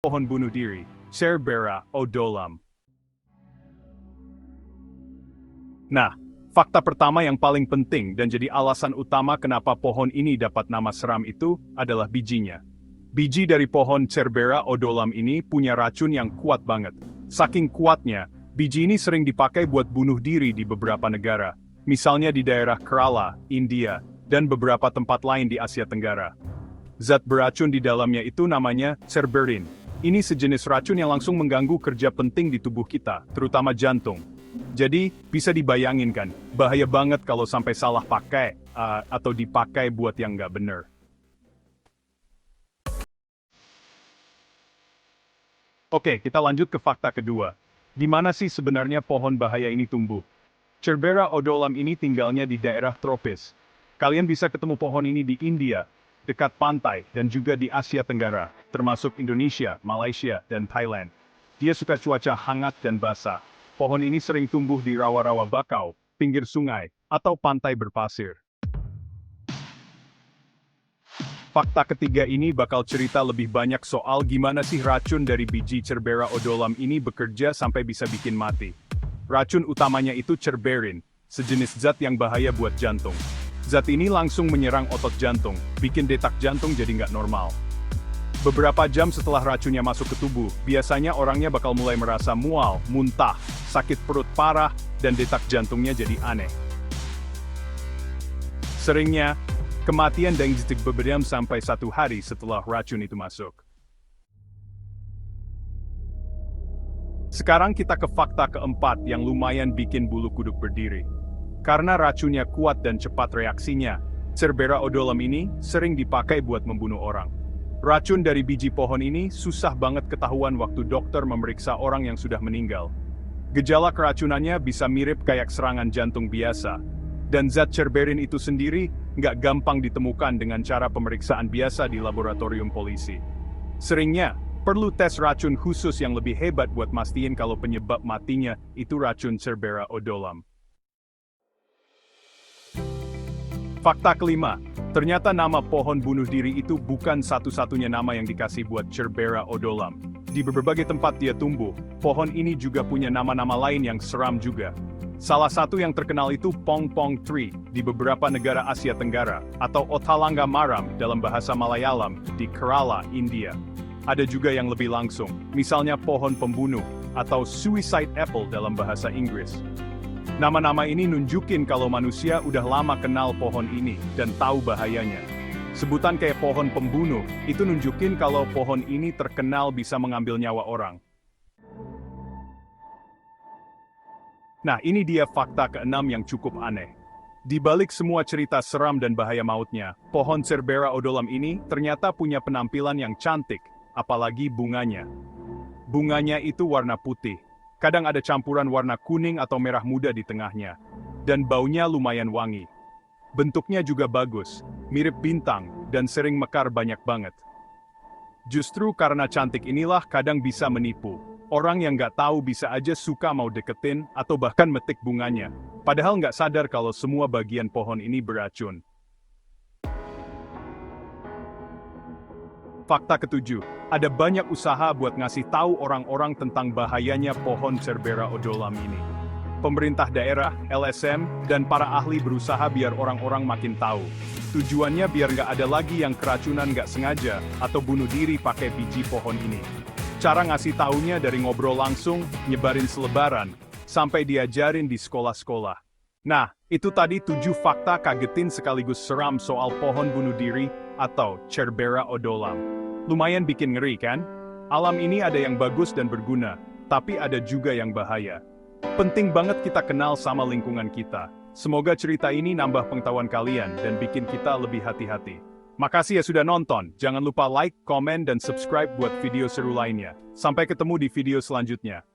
Pohon bunuh diri, Cerbera odolam. Nah, fakta pertama yang paling penting dan jadi alasan utama kenapa pohon ini dapat nama seram itu adalah bijinya. Biji dari pohon Cerbera odolam ini punya racun yang kuat banget. Saking kuatnya, biji ini sering dipakai buat bunuh diri di beberapa negara, misalnya di daerah Kerala, India, dan beberapa tempat lain di Asia Tenggara. Zat beracun di dalamnya itu namanya cerberin. Ini sejenis racun yang langsung mengganggu kerja penting di tubuh kita, terutama jantung. Jadi, bisa dibayangin kan, bahaya banget kalau sampai salah pakai, atau dipakai buat yang nggak bener. Oke, kita lanjut ke fakta kedua. Di mana sih sebenarnya pohon bahaya ini tumbuh? Cerbera odolam ini tinggalnya di daerah tropis. Kalian bisa ketemu pohon ini di India, dekat pantai, dan juga di Asia Tenggara, termasuk Indonesia, Malaysia, dan Thailand. Dia suka cuaca hangat dan basah. Pohon ini sering tumbuh di rawa-rawa bakau, pinggir sungai, atau pantai berpasir. Fakta ketiga ini bakal cerita lebih banyak soal gimana sih racun dari biji Cerbera odolam ini bekerja sampai bisa bikin mati. Racun utamanya itu cerberin, sejenis zat yang bahaya buat jantung. Zat ini langsung menyerang otot jantung, bikin detak jantung jadi nggak normal. Beberapa jam setelah racunnya masuk ke tubuh, biasanya orangnya bakal mulai merasa mual, muntah, sakit perut parah, dan detak jantungnya jadi aneh. Seringnya, kematian dan beberapa sampai 1 hari setelah racun itu masuk. Sekarang kita ke fakta keempat yang lumayan bikin bulu kuduk berdiri. Karena racunnya kuat dan cepat reaksinya, Cerbera odolam ini sering dipakai buat membunuh orang. Racun dari biji pohon ini susah banget ketahuan waktu dokter memeriksa orang yang sudah meninggal. Gejala keracunannya bisa mirip kayak serangan jantung biasa. Dan zat cerberin itu sendiri nggak gampang ditemukan dengan cara pemeriksaan biasa di laboratorium polisi. Seringnya, perlu tes racun khusus yang lebih hebat buat mastiin kalau penyebab matinya itu racun Cerbera odolam. Fakta kelima, ternyata nama pohon bunuh diri itu bukan satu-satunya nama yang dikasih buat Cerbera odolam. Di berbagai tempat dia tumbuh, pohon ini juga punya nama-nama lain yang seram juga. Salah satu yang terkenal itu Pong Pong Tree di beberapa negara Asia Tenggara, atau Othalanga Maram dalam bahasa Malayalam di Kerala, India. Ada juga yang lebih langsung, misalnya pohon pembunuh, atau Suicide Apple dalam bahasa Inggris. Nama-nama ini nunjukin kalau manusia udah lama kenal pohon ini dan tahu bahayanya. Sebutan kayak pohon pembunuh, itu nunjukin kalau pohon ini terkenal bisa mengambil nyawa orang. Nah, ini dia fakta keenam yang cukup aneh. Di balik semua cerita seram dan bahaya mautnya, pohon Cerbera odolam ini ternyata punya penampilan yang cantik, apalagi bunganya. Bunganya itu warna putih. Kadang ada campuran warna kuning atau merah muda di tengahnya. Dan baunya lumayan wangi. Bentuknya juga bagus, mirip bintang, dan sering mekar banyak banget. Justru karena cantik inilah kadang bisa menipu. Orang yang nggak tahu bisa aja suka mau deketin atau bahkan metik bunganya. Padahal nggak sadar kalau semua bagian pohon ini beracun. Fakta ketujuh, ada banyak usaha buat ngasih tahu orang-orang tentang bahayanya pohon Cerbera odolam ini. Pemerintah daerah, LSM, dan para ahli berusaha biar orang-orang makin tahu. Tujuannya biar nggak ada lagi yang keracunan nggak sengaja atau bunuh diri pakai biji pohon ini. Cara ngasih taunya dari ngobrol langsung, nyebarin selebaran, sampai diajarin di sekolah-sekolah. Nah, itu tadi 7 fakta kagetin sekaligus seram soal pohon bunuh diri atau Cerbera odolam. Lumayan bikin ngeri kan? Alam ini ada yang bagus dan berguna, tapi ada juga yang bahaya. Penting banget kita kenal sama lingkungan kita. Semoga cerita ini nambah pengetahuan kalian dan bikin kita lebih hati-hati. Makasih ya sudah nonton, jangan lupa like, komen, dan subscribe buat video seru lainnya. Sampai ketemu di video selanjutnya.